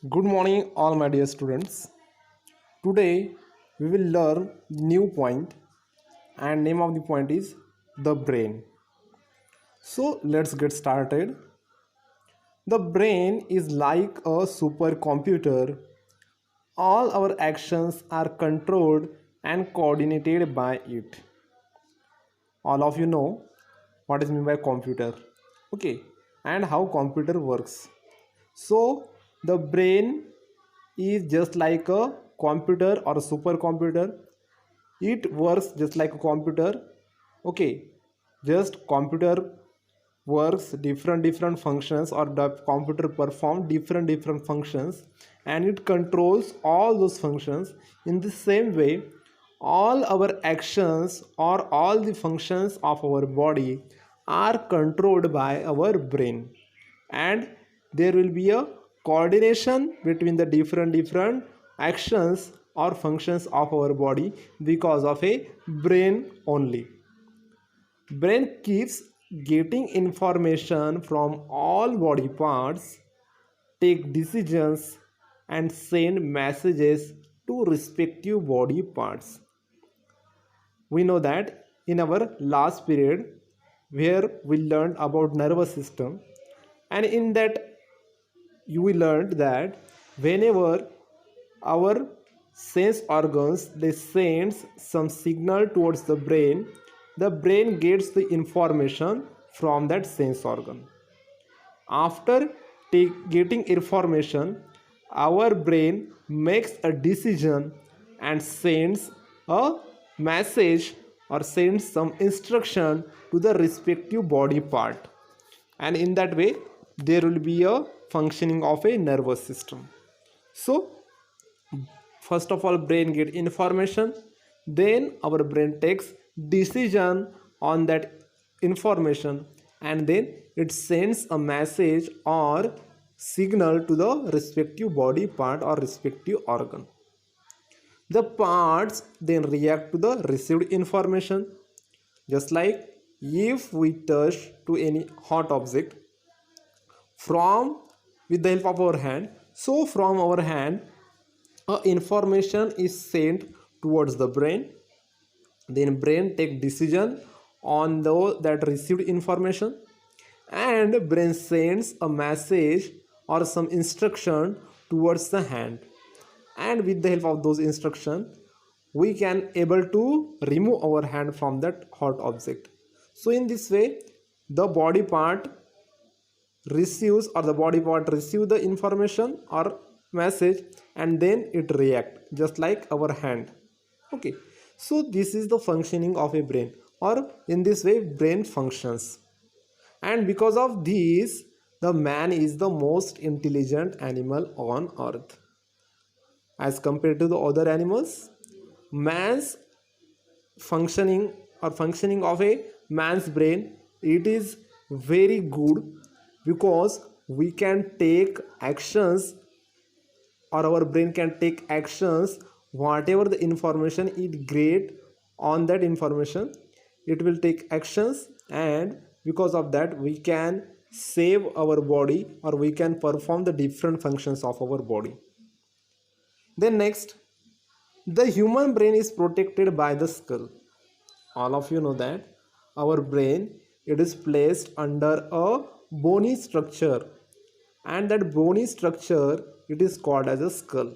Good morning, all my dear students. Today we will learn new point, and name of the point is the brain. So let's get started. The brain is like a supercomputer. All our actions are controlled and coordinated by it. All of you know what is meant by computer. Okay, and how computer works. So the brain is just like a computer or a supercomputer. It works just like a computer. Okay, just computer works different functions, or the computer perform different functions, and it controls all those functions. In the same way, all our actions or all the functions of our body are controlled by our brain, and there will be a coordination between the different actions or functions of our body because of a brain only. Brain keeps getting information from all body parts, take decisions, and send messages to respective body parts. We know that in our last period where we learned about nervous system, and in that you learned that whenever our sense organs they sends some signal towards the brain gets the information from that sense organ. After getting information, our brain makes a decision and sends a message or sends some instruction to the respective body part, and in that way there will be a functioning of a nervous system. So first of all, brain get information, then our brain takes decision on that information, and then it sends a message or signal to the respective body part or respective organ. The parts then react to the received information, just like if we touch to any hot object from with the help of our hand, so from our hand information is sent towards the brain, then brain take decision on that received information, and brain sends a message or some instruction towards the hand, and with the help of those instruction we can able to remove our hand from that hot object. So in this way the body part receives, or the body part receive the information or message, and then it react just like our hand. Okay, so this is the functioning of a brain, or in this way brain functions. And because of this, the man is the most intelligent animal on earth as compared to the other animals. Man's functioning or functioning of a man's brain, it is very good, because we can take actions, or our brain can take actions whatever the information it get. On that information it will take actions, and because of that we can save our body, or we can perform the different functions of our body. Then next, the human brain is protected by the skull. All of you know that our brain, it is placed under a bony structure, and that bony structure, it is called as a skull.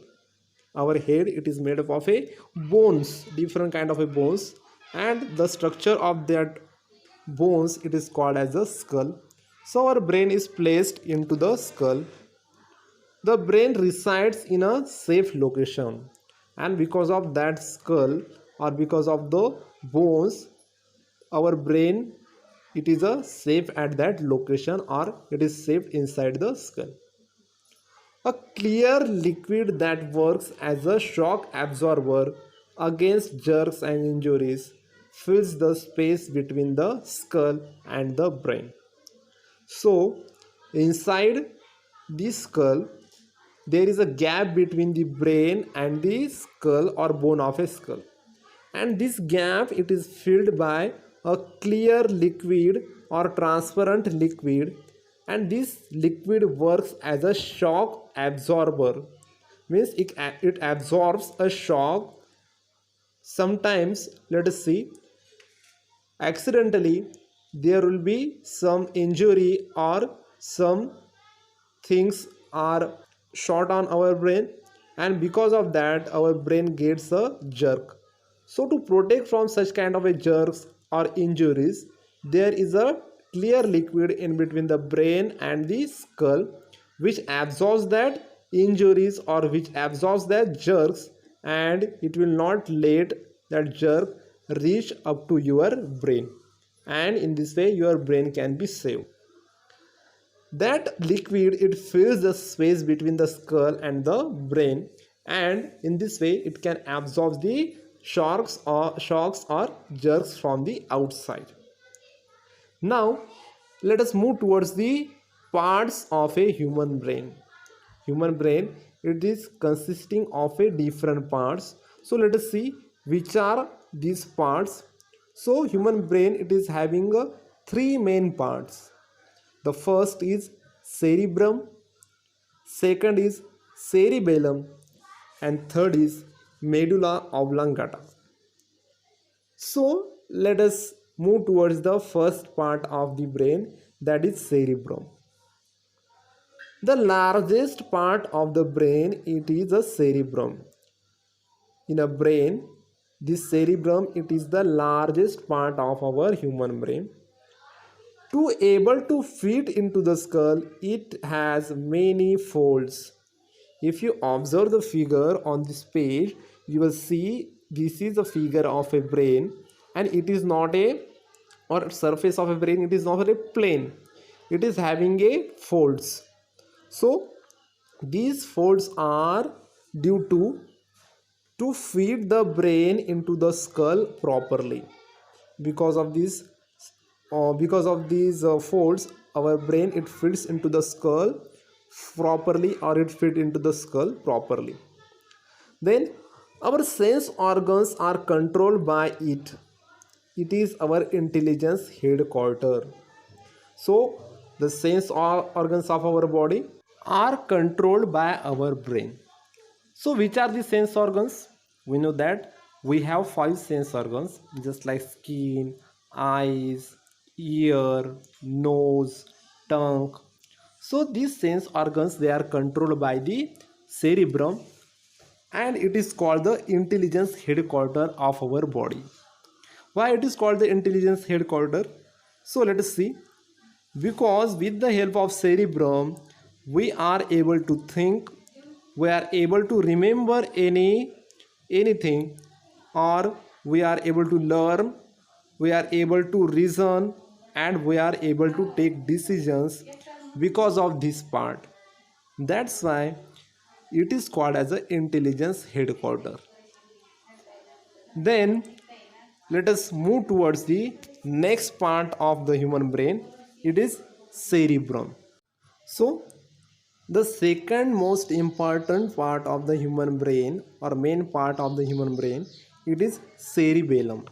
Our head, it is made up of a bones, different kind of a bones, and the structure of that bones, it is called as a skull. So our brain is placed into the skull. The brain resides in a safe location, and because of that skull, or because of the bones, our brain, it is a safe at that location, or it is safe inside the skull. A clear liquid that works as a shock absorber against jerks and injuries fills the space between the skull and the brain. So inside this skull there is a gap between the brain and the skull or bone of a skull, and this gap, it is filled by a clear liquid or transparent liquid and this liquid works as a shock absorber, means it absorbs a shock. Sometimes, let us see, accidentally there will be some injury or some things are shot on our brain, and because of that our brain gets a jerk. So to protect from such kind of a jerks or injuries, there is a clear liquid in between the brain and the skull which absorbs that injuries or which absorbs that jerks, and it will not let that jerk reach up to your brain, and in this way your brain can be saved. That liquid, it fills the space between the skull and the brain, and in this way it can absorb the shocks or jerks from the outside. Now let us move towards the parts of a human brain. Human brain, it is consisting of a different parts. So let us see which are these parts. So human brain, it is having three main parts. The first is cerebrum, second is cerebellum, and third is medulla oblongata. So let us move towards the first part of the brain, that is cerebrum. The largest part of the brain, it is the cerebrum. In a brain, this cerebrum, it is the largest part of our human brain. To able to fit into the skull, it has many folds. If you observe the figure on this page, you will see this is a figure of a brain, and it is not a, or surface of a brain, it is not a plane, it is having a folds. So these folds are due to feed the brain into the skull properly. Because of this, because of these folds, our brain, it fits into the skull properly, or it fit into the skull properly. Then our sense organs are controlled by it. It is our intelligence headquarter. So the sense organs of our body are controlled by our brain. So which are the sense organs? We know that we have 5 sense organs, just like skin, eyes, ear, nose, tongue. So these sense organs, they are controlled by the cerebrum, and it is called the intelligence headquarter of our body. Why it is called the intelligence headquarter? So let us see. Because with the help of cerebrum, we are able to think, we are able to remember anything, or we are able to learn, we are able to reason, and we are able to take decisions because of this part. That's why it is called as the intelligence headquarter. Then let us move towards the next part of the human brain. It is cerebrum. So the second most important part of the human brain, or main part of the human brain, it is cerebellum.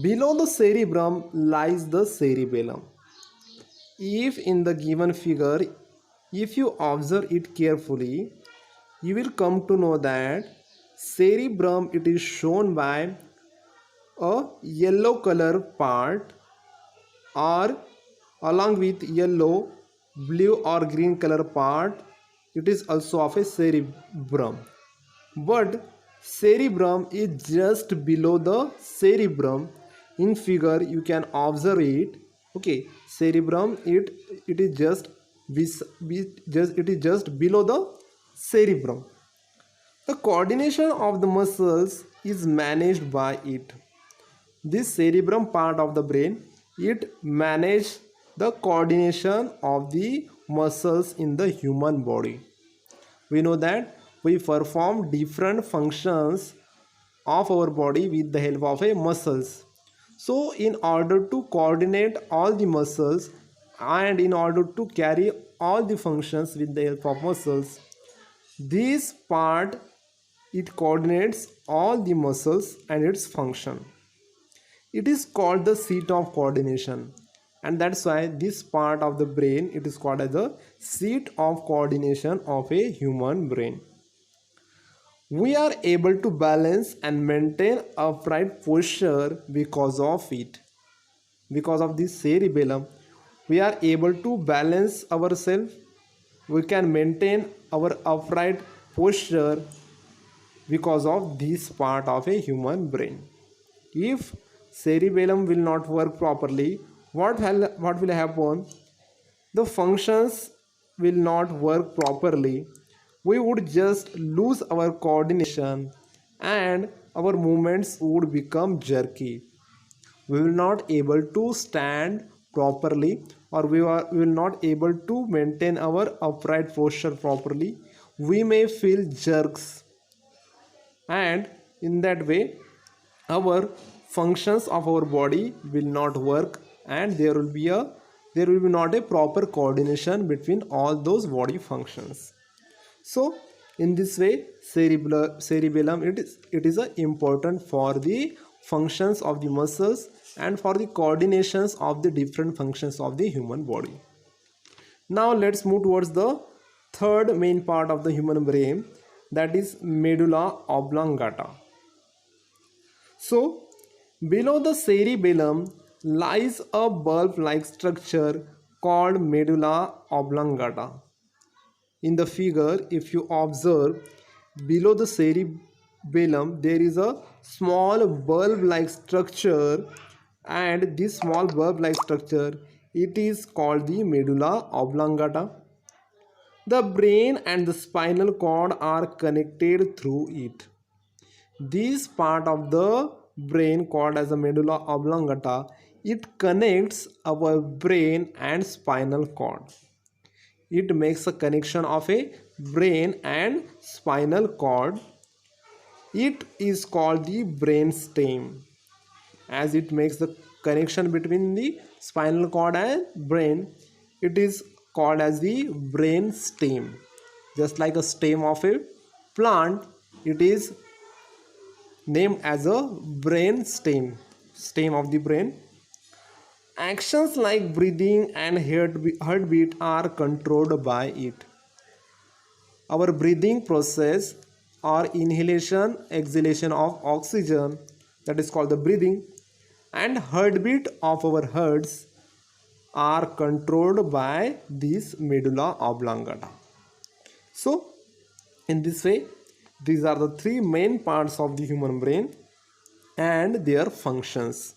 Below the cerebrum lies the cerebellum. If in the given figure, if you observe it carefully, you will come to know that cerebrum, it is shown by a yellow color part, or along with yellow, blue or green color part, it is also of a cerebrum. But cerebrum is just below the cerebrum. In figure you can observe it. Okay, cerebrum, it is just below the cerebrum. The coordination of the muscles is managed by it. This cerebrum part of the brain, it manages the coordination of the muscles in the human body. We know that we perform different functions of our body with the help of a muscles. So in order to coordinate all the muscles, and in order to carry all the functions with the help of muscles, this part, it coordinates all the muscles and its function. It is called the seat of coordination. and that's why this part of the brain, it is called as the seat of coordination of a human brain. We are able to balance and maintain upright posture because of it. Because of this cerebellum, we are able to balance ourselves. We can maintain our upright posture because of this part of a human brain. If cerebellum will not work properly, what will happen? The functions will not work properly. We would just lose our coordination and our movements would become jerky. We will not able to stand properly, or we will not able to maintain our upright posture properly. We may feel jerks, and in that way our functions of our body will not work, and there will be not a proper coordination between all those body functions. So in this way, cerebellum, it is important for the functions of the muscles and for the coordinations of the different functions of the human body. Now let's move towards the third main part of the human brain, that is medulla oblongata. So below the cerebellum lies a bulb-like structure called medulla oblongata. In the figure, if you observe, below the cerebellum there is a small bulb-like structure, and this small bulb-like structure, it is called the medulla oblongata. The brain and the spinal cord are connected through it. This part of the brain called as the medulla oblongata, it connects our brain and spinal cord. It makes a connection of a brain and spinal cord. It is called the brain stem, as it makes the connection between the spinal cord and brain. It is called as the brain stem. Just like a stem of a plant, it is named as a brain stem of the brain. Actions like breathing and heartbeat are controlled by it. Our breathing process or inhalation, exhalation of oxygen, that is called the breathing, and heartbeat of our hearts are controlled by this medulla oblongata. So in this way, these are the three main parts of the human brain and their functions.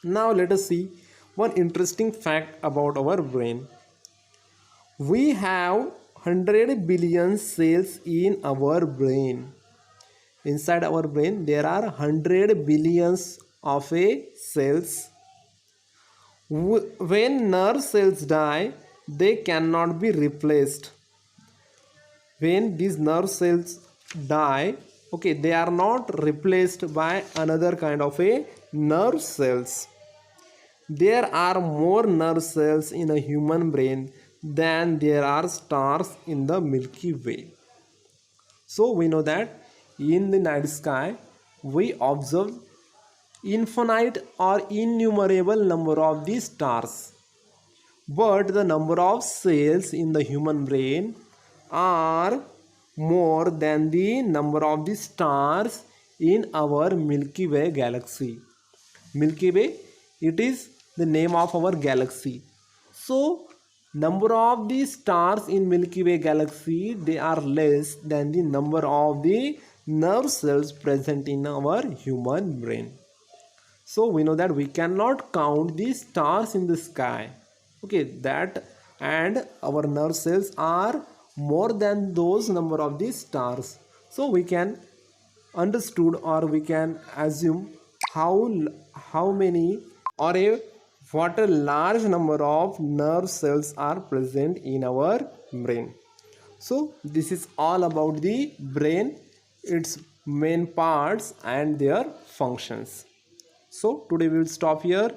Now let us see one interesting fact about our brain. We have 100 billion cells in our brain. Inside our brain there are 100 billions of cells. When nerve cells die, they cannot be replaced. When these nerve cells die, okay, they are not replaced by another kind of a nerve cells. There are more nerve cells in a human brain than there are stars in the Milky Way. So we know that in the night sky we observe infinite or innumerable number of these stars, but the number of cells in the human brain are more than the number of the stars in our Milky Way galaxy. Milky Way, it is the name of our galaxy. So number of the stars in Milky Way galaxy, they are less than the number of the nerve cells present in our human brain. So we know that we cannot count the stars in the sky, okay, that, and our nerve cells are more than those number of the stars. So we can understood, or we can assume how many or what a large number of nerve cells are present in our brain. So this is all about the brain, its main parts and their functions. So today we will stop here.